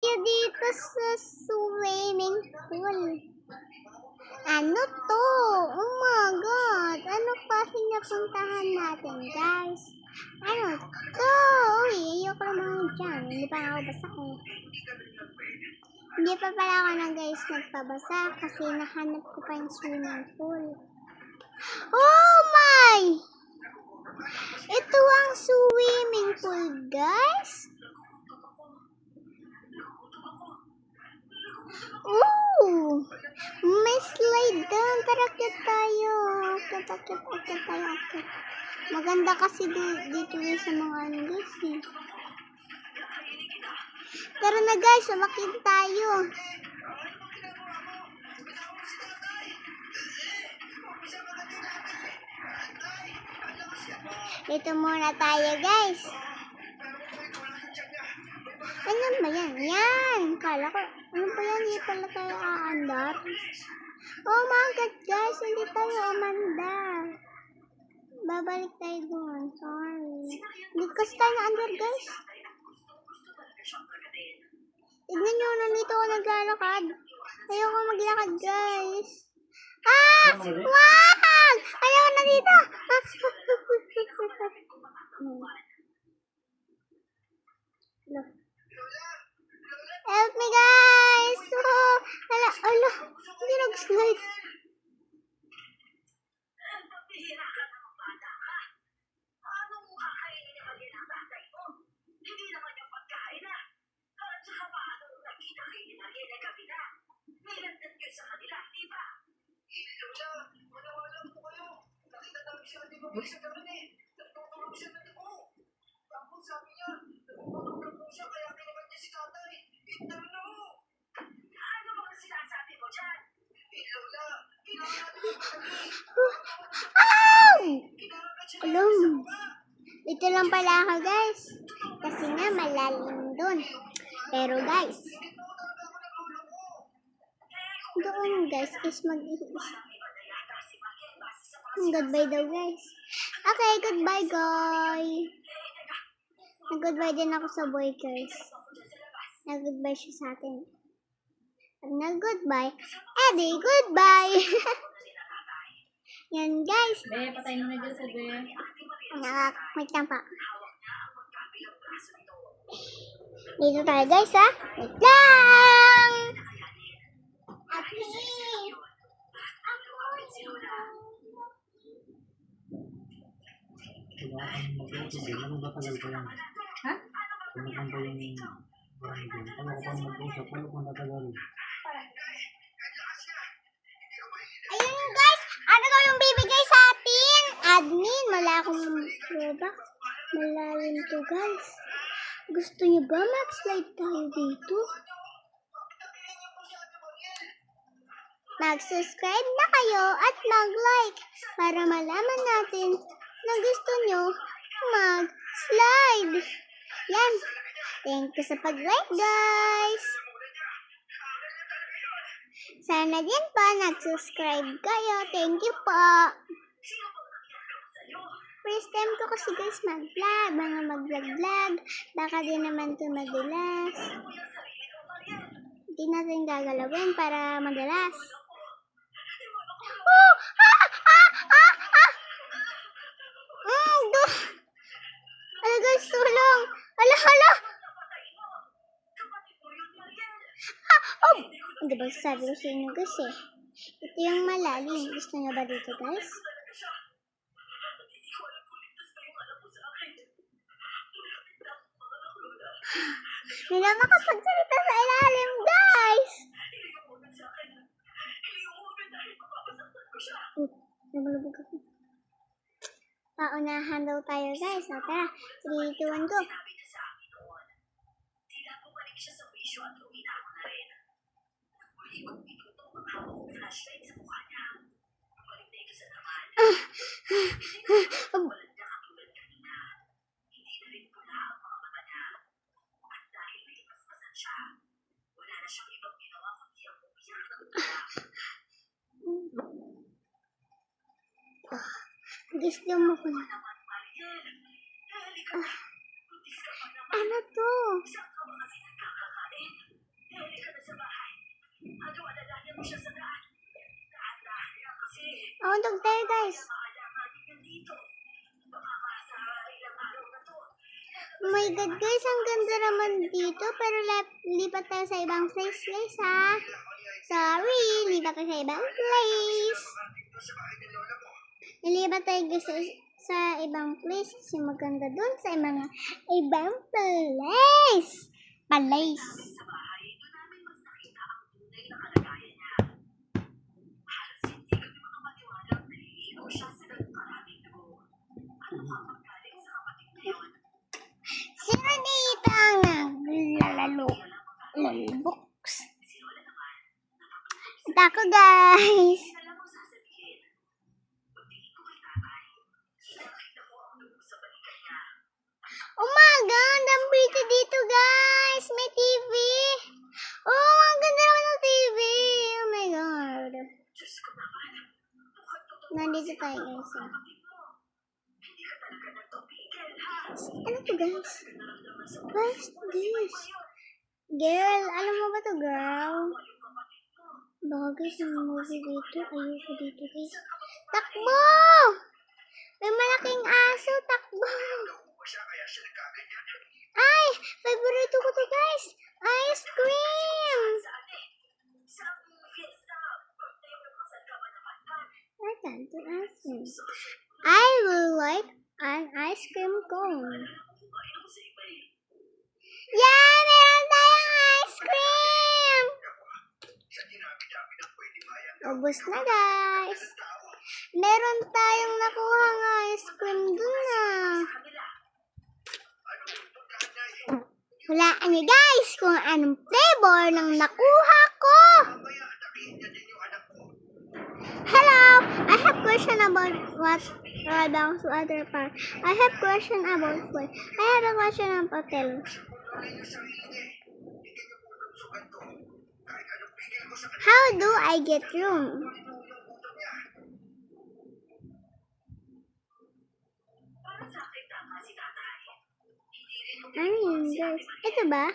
you dito sa swimming pool. Ano to? Oh my God! Ano klaseng napuntahan natin, guys? Ano to? Uy, ayoko naman dyan. Hindi pa ako basa eh. Hindi pa pala ako na guys nagpabasa kasi nahanap ko pa yung swimming pool. Oh my! Ito ang swimming pool, guys. Ooh! May slide down. Tara, akit tayo. Akit tayo. Maganda kasi dito sa mga ano guys eh. Tara na guys, umakyat tayo. Dito muna tayo guys. Ano ba yan? Yan! Kala ko, ano ba yan? Hindi pala tayo aandar. Oh my God guys, hindi tayo umandar. Babalik tayo doon. Sorry. Hindi kasi tayo na-andar guys. Tignan nyo, nandito ako naglalakad. Ayoko maglakad guys. Ah! Wag! Ayoko na dito! Help me guys! Oh, ala, hindi nag-slide. Alam, ito lang pala ako guys. Kasi nga malalim doon. Pero guys, doon guys is goodbye daw guys. Okay, goodbye guys. Nag-goodbye din ako sa boy guys. Nag-goodbye siya sa atin. Pag nag-goodbye, edi goodbye. Yan guys. Be, patay mo na dyan sa be. Wait lang pa. Dito tayo guys ha. Wait lang. Matagal pa yan. Ha? Pumunta yung barangay. Kala ko pang mag-usap. Kala ko matagal. Ayun guys, ano daw yung bibigay sa atin? Admin, wala akong robux. Malalim to guys. Gusto niyo ba mag-slide tayo dito? Mag-subscribe na kayo at mag-like para malaman natin na gusto niyo mag-slide. Yan. Thank you sa pag-like guys. Sana din po nag-subscribe kayo. Thank you po. First time ko kasi guys mag-vlog. Mga mag-vlog. Baka din naman ito madalas. Hindi natin gagalawin para madalas. Oh! Ala guys, tulong! Hala! Oh! Hindi ba sabi ko sa inyo guys eh. Ito yung malalim. Gusto nyo ba dito guys? Hindi na makapagsalita sa ilalim guys! Namalubog ako. Paunahan daw tayo guys. O tara, 3, 2, 1, go! Gusto mo ko na. Ano to? Pauntog tayo, guys. Oh my God, guys. Ang ganda naman dito. Pero lipat tayo sa ibang place, guys, ha? Sorry. Lipat tayo sa ibang place. Nilipat tayo, guys, sa ibang place. Kasi maganda dun sa mga ibang place. Place. Sino dito ang lalabooks? Ito ako, guys. Oh my God, ang pretty dito, guys. May TV. Oh, ang ganda naman ng TV. Oh my God. Nandito tayo, guys. Ano to, guys? What's this? Girl, alam mo ba to, girl? Baka, guys, may movie dito. Ayoko dito, guys. Takbo! May malaking aso. Takbo! Ay! Favorito ko to, guys! Ice cream! I want to ice cream. I will like an ice cream cone. Yeah! Meron tayong ice cream! Ubus na, guys. Meron tayong nakuha ng ice cream dun na. Hulaan niyo, guys, kung anong flavor ng nakuha ko. Hello, I have question about what belongs to other part. I have question about food. I have a question about hotel. How do I get room? Ano yun, guys? Ito ba?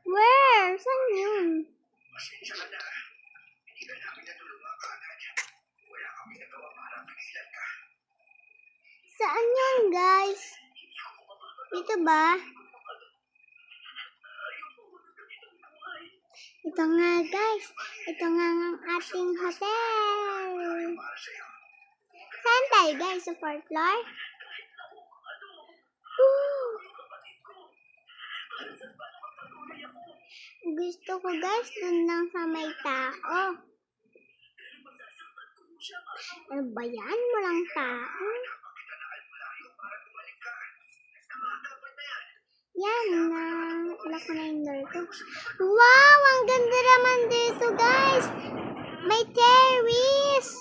Where? Saan yun? Saan yun, guys? Dito ba? Ito nga, guys. Ito nga ang ating hotel. Saan tayo, guys? Sa 4th floor? Woo! Gusto ko, guys, dun lang sa may tao. Ano ba yan? Walang tao. Yan na. Wala ko na yung door ko. Wow! Ang ganda naman dito, guys. May terrace.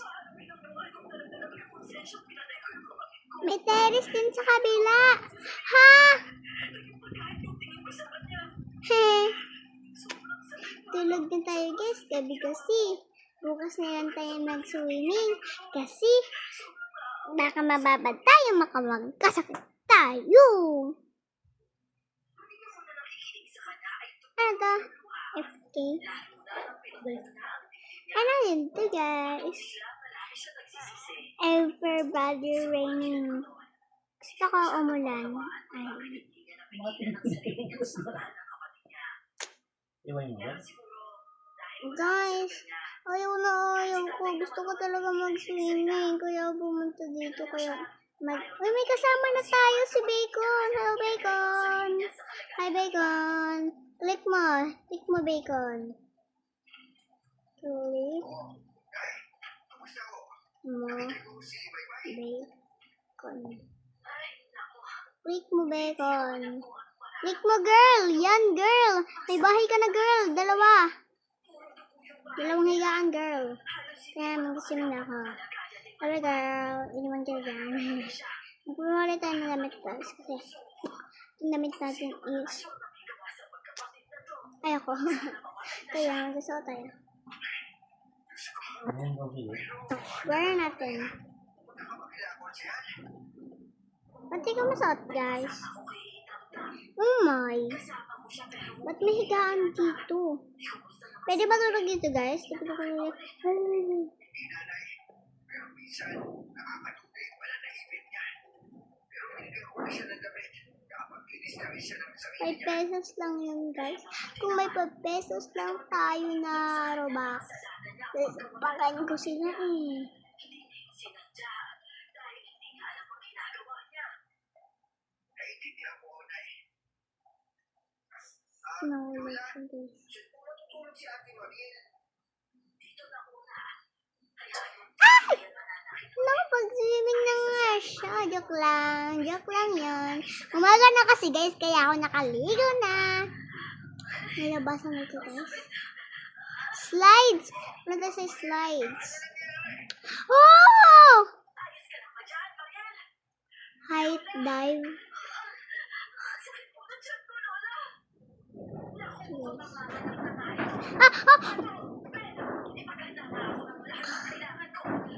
May terrace din sa kabila. Ha? He. Tulog din tayo, guys. Gabi kasi. Bukas na lang tayo mag-swimming. Kasi baka mababad tayo, makakasakit tayo. Ano to? FK. Ano yun to, guys? Everybody raining. Gusto ko umulan. Ay. Iwan mo ba? Guys, ayaw na ayaw ko. Gusto ko talaga mag-swimming. Kaya pumunta dito. Uy, may kasama na tayo si Bacon. Hello, Bacon. Hi, Bacon. Click mo. Click mo, Bacon. Click mo, Bacon. Click mo, Bacon. Click mo, girl. Yan, girl. May bahay ka na, girl. Dalawang higaan, girl. Kaya mag-swimming na ako. Sorry, girl. Iniwan ka dyan. Magpumuli tayo ng damit, guys. Kasi yung damit natin is ayoko. Kaya magsusuot tayo. Ayan daw sige. Gawin natin. Ba't di ka masuot, guys? Oh my. Ba't may higaan dito? Pwede ba tulog dito, guys? Di ba tulog? ₱5 lang yun, guys. Kung may ₱5 lang tayo na Robux, pakain ko sila eh. Naulit ko, guys. Ay! Nakapag-swimming na nga siya. Joke lang. Joke lang yun. Umaga na kasi, guys, kaya ako nakaligo na. Nilabasan ito, guys. Slides! Ano tayo sa slides? Oh! Height dive.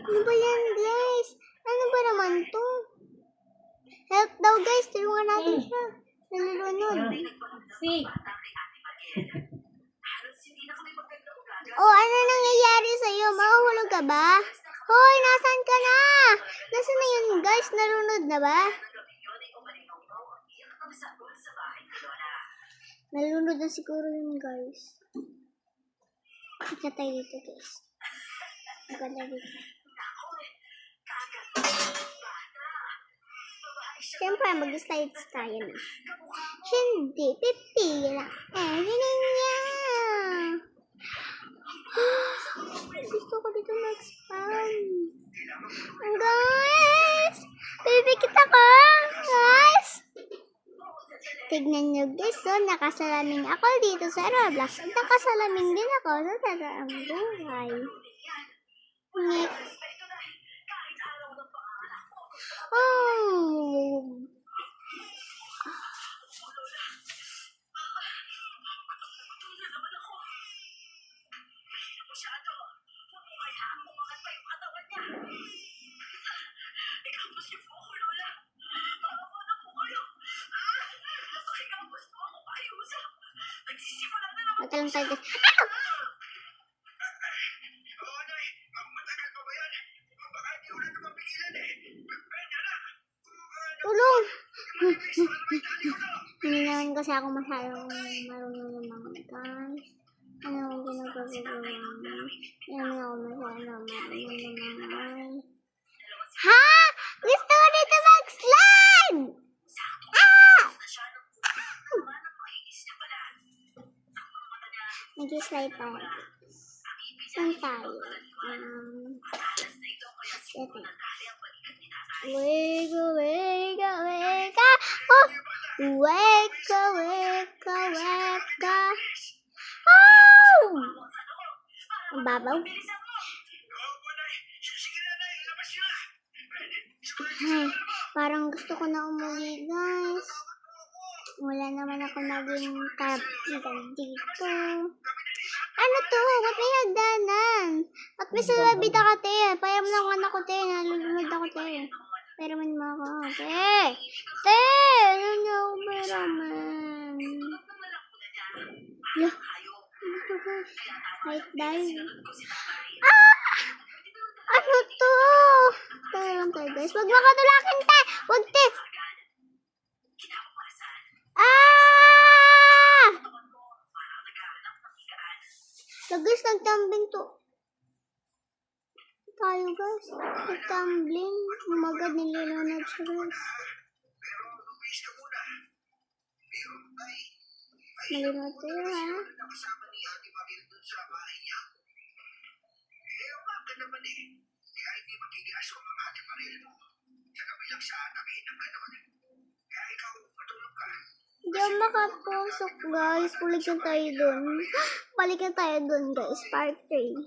Ano ba yan, guys? Ano ba naman to? Help daw, guys. Tulungan natin siya. Nalulunod. Oh, ano nangyayari sa'yo? Mahuhulog ka ba? Hoy, nasan ka na? Nasaan na yun, guys? Nalunod na ba? Nalunod na siguro yun, guys. Ika tayo dito, guys. Maganda dito. Siyempre, mag-slides tayo na. Hindi, pipila. Ganun niya. Gusto ko dito mag-spam. Guys! Pipikit ako! Guys! Tignan nyo, guys. So, nakasalaming ako dito sa Roblox. At nakasalaming din ako sa tataang buhay. Oh! Matalang tayo. Ah! Tulong! Hindi naman kasi ako masyadong marunong ng mga guys. Ano ang ginagawa mo? Hindi naman ako masyadong marunong ng mga guys. Ha? Gusto ko dito mag-slide! Ah! Nag-slide tayo. Saan tayo? Ito. Wake, wake, wake, oh! Wake, wake, wake. Oh! Ang babaw. Ay, parang gusto ko na umuwi, guys. Wala naman ako naging kapitan dito. Ano to? Ba't may hagdanan? At may salabita ka, te. Payam lang anak ko, te. Nalulunod ako, te. Peraman mo ako. Te! Te! Ano niya ako peraman? Lah. Ano to, guys? Height dive. Ah! Ano to? Tayo lang tayo, guys. Huwag makatulakin, te! Huwag, te! Ah! So, guys, nagtumbling to. Tayo, guys. Nagtumbling. Umagad nililunod siya, guys. Malunod tayo, ha? Hindi ako makapusok, guys. Balikan tayo dun, guys. Part 3.